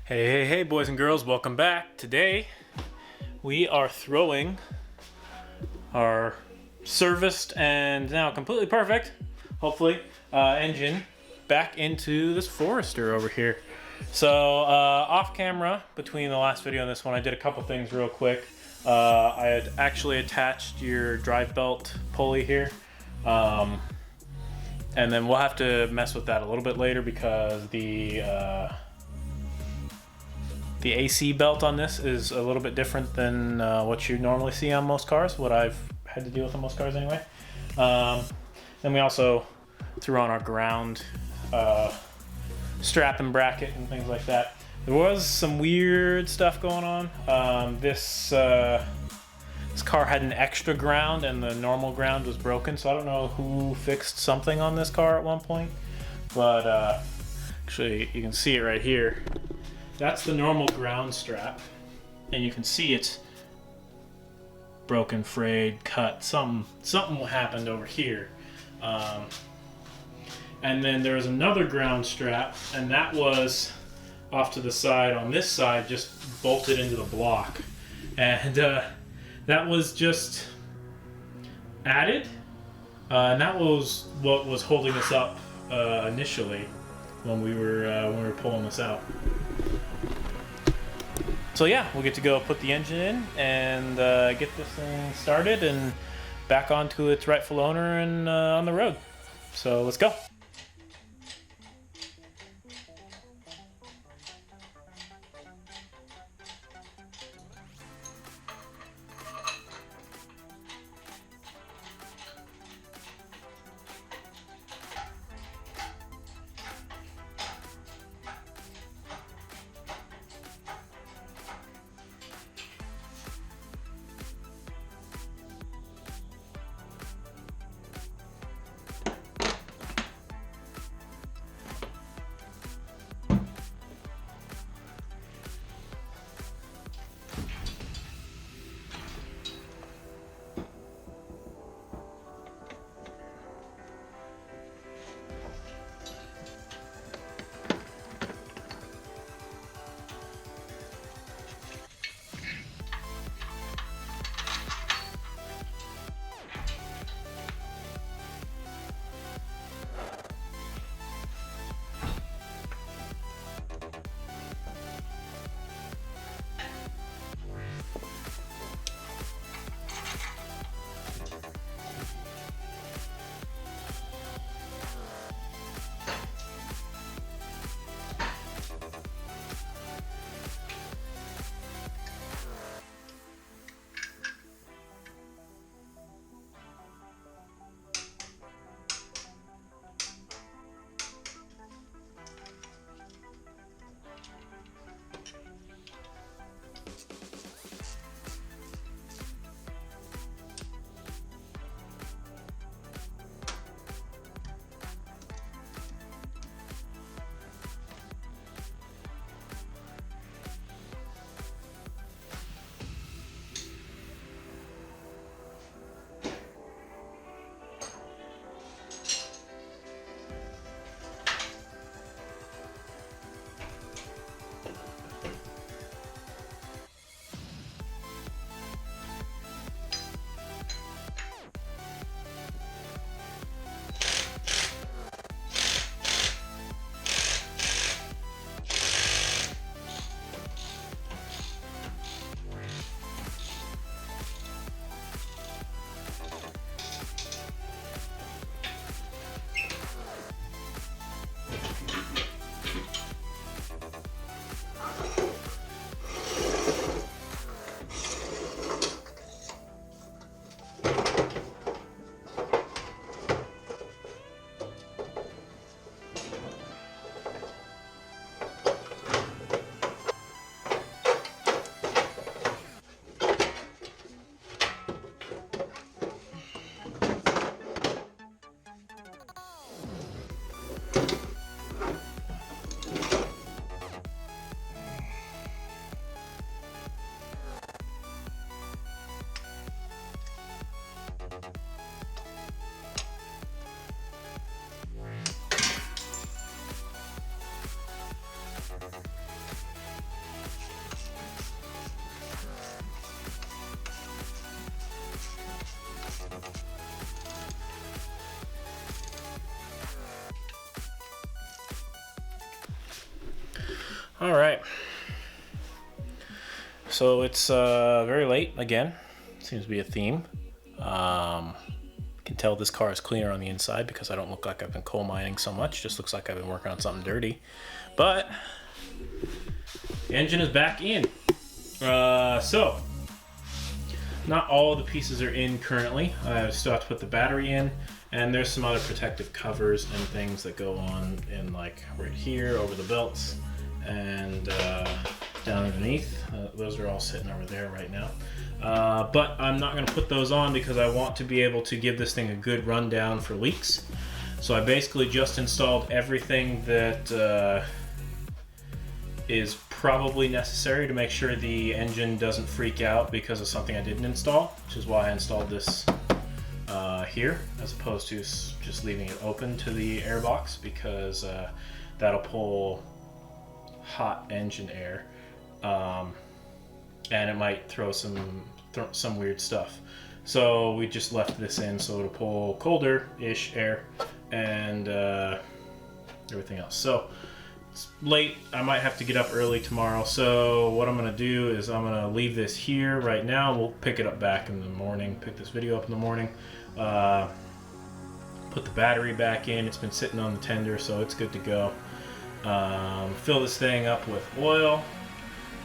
Hey, boys and girls, welcome back. Today, we are throwing our serviced and now completely perfect, hopefully, engine back into this Forester over here. So, off camera, between the last video and this one, I did a couple things real quick. I had actually attached your drive belt pulley here. And then we'll have to mess with that a little bit later because the AC belt on this is a little bit different than what you normally see on most cars, what I've had to deal with on most cars anyway. Then we also threw on our ground strap and bracket and things like that. There was some weird stuff going on. This car had an extra ground and the normal ground was broken, so I don't know who fixed something on this car at one point, but actually you can see it right here. That's the normal ground strap, and you can see it's broken, frayed, cut. Something happened over here. And then there was another ground strap, and that was off to the side on this side, just bolted into the block. And that was just added, and that was what was holding us up initially when we were pulling this out. So yeah, we'll get to go put the engine in and get this thing started and back onto its rightful owner and on the road. So let's go. All right. So it's very late again. Seems to be a theme. Can tell this car is cleaner on the inside because I don't look like I've been coal mining so much. Just looks like I've been working on something dirty. But the engine is back in. So not all the pieces are in currently. I still have to put the battery in, and there's some other protective covers and things that go on in, like right here over the belts and down underneath. Those are all sitting over there right now. But I'm not going to put those on because I want to be able to give this thing a good rundown for leaks. So I basically just installed everything that is probably necessary to make sure the engine doesn't freak out because of something I didn't install, which is why I installed this here as opposed to just leaving it open to the air box, because that'll pull hot engine air and it might throw some weird stuff. So we just left this in so it'll pull colder-ish air and everything else. So it's late. I might have to get up early tomorrow. So what I'm going to do is I'm going to leave this here right now. We'll pick it up back in the morning, pick this video up in the morning. Put the battery back in. It's been sitting on the tender, so it's good to go. Fill this thing up with oil,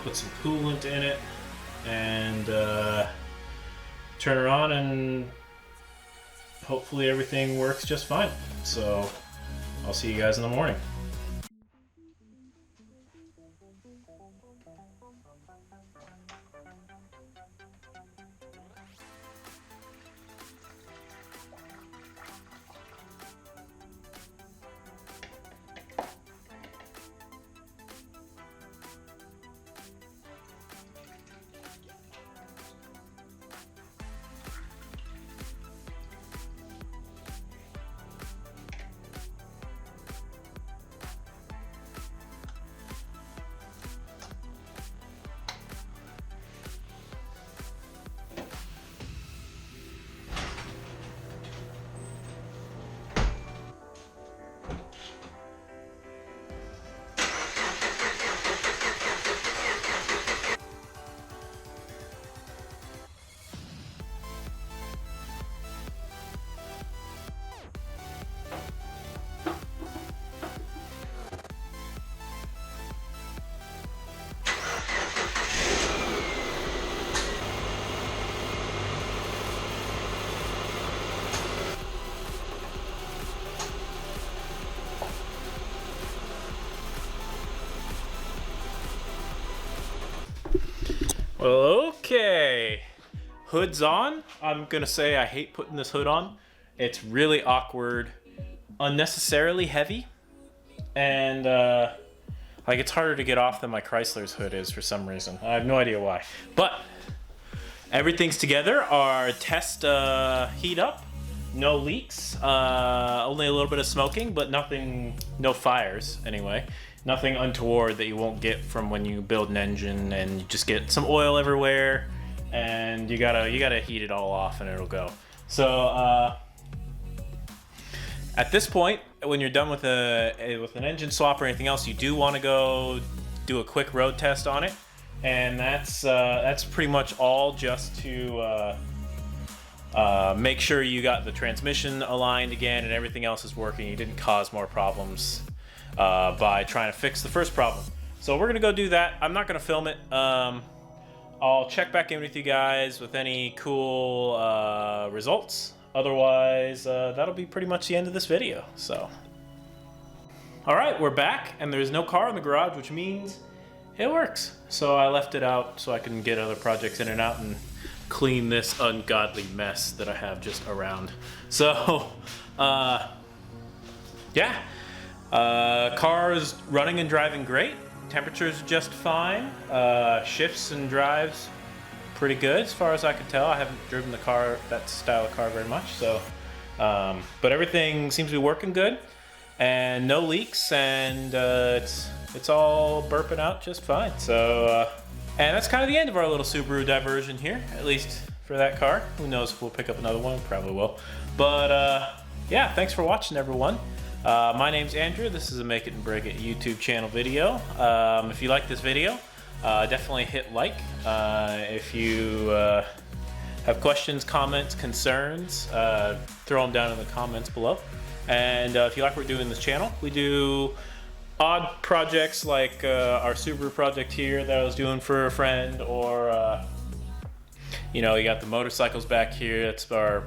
put some coolant in it, and turn her on, and hopefully everything works just fine. So I'll see you guys in the morning. Well, okay. Hood's on. I'm gonna say I hate putting this hood on. It's really awkward, unnecessarily heavy, and like it's harder to get off than my Chrysler's hood is for some reason. I have no idea why. But everything's together. Our test heat up. No leaks. Only a little bit of smoking, but nothing, no fires anyway. Nothing untoward that you won't get from when you build an engine and you just get some oil everywhere, and you gotta heat it all off and it'll go. So at this point, when you're done with an engine swap or anything else, you do want to go do a quick road test on it, and that's pretty much all, just to make sure you got the transmission aligned again and everything else is working. You didn't cause more problems by trying to fix the first problem. So we're gonna go do that. I'm not gonna film it. I'll check back in with you guys with any cool results. Otherwise, that'll be pretty much the end of this video. So, all right, we're back, and there's no car in the garage, which means it works. So I left it out so I can get other projects in and out and clean this ungodly mess that I have just around. So, yeah. Car is running and driving great. Temperatures just fine. Shifts and drives pretty good as far as I can tell. I haven't driven the car, that style of car, very much. So, but everything seems to be working good, and no leaks, and it's all burping out just fine. So, and that's kind of the end of our little Subaru diversion here, at least for that car. Who knows if we'll pick up another one? Probably will. But yeah, thanks for watching, everyone. My name's Andrew. This is a Make It and Break It YouTube channel video. If you like this video, definitely hit like. If you have questions, comments, concerns, throw them down in the comments below. And if you like what we're doing in this channel, we do odd projects like our Subaru project here that I was doing for a friend, or you know, you got the motorcycles back here. That's our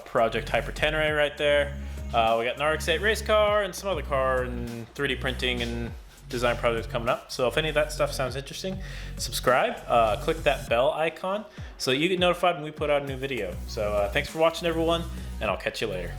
project Hypertenere right there. We got an RX-8 race car and some other car and 3D printing and design projects coming up. So if any of that stuff sounds interesting, subscribe, click that bell icon so that you get notified when we put out a new video. So thanks for watching, everyone, and I'll catch you later.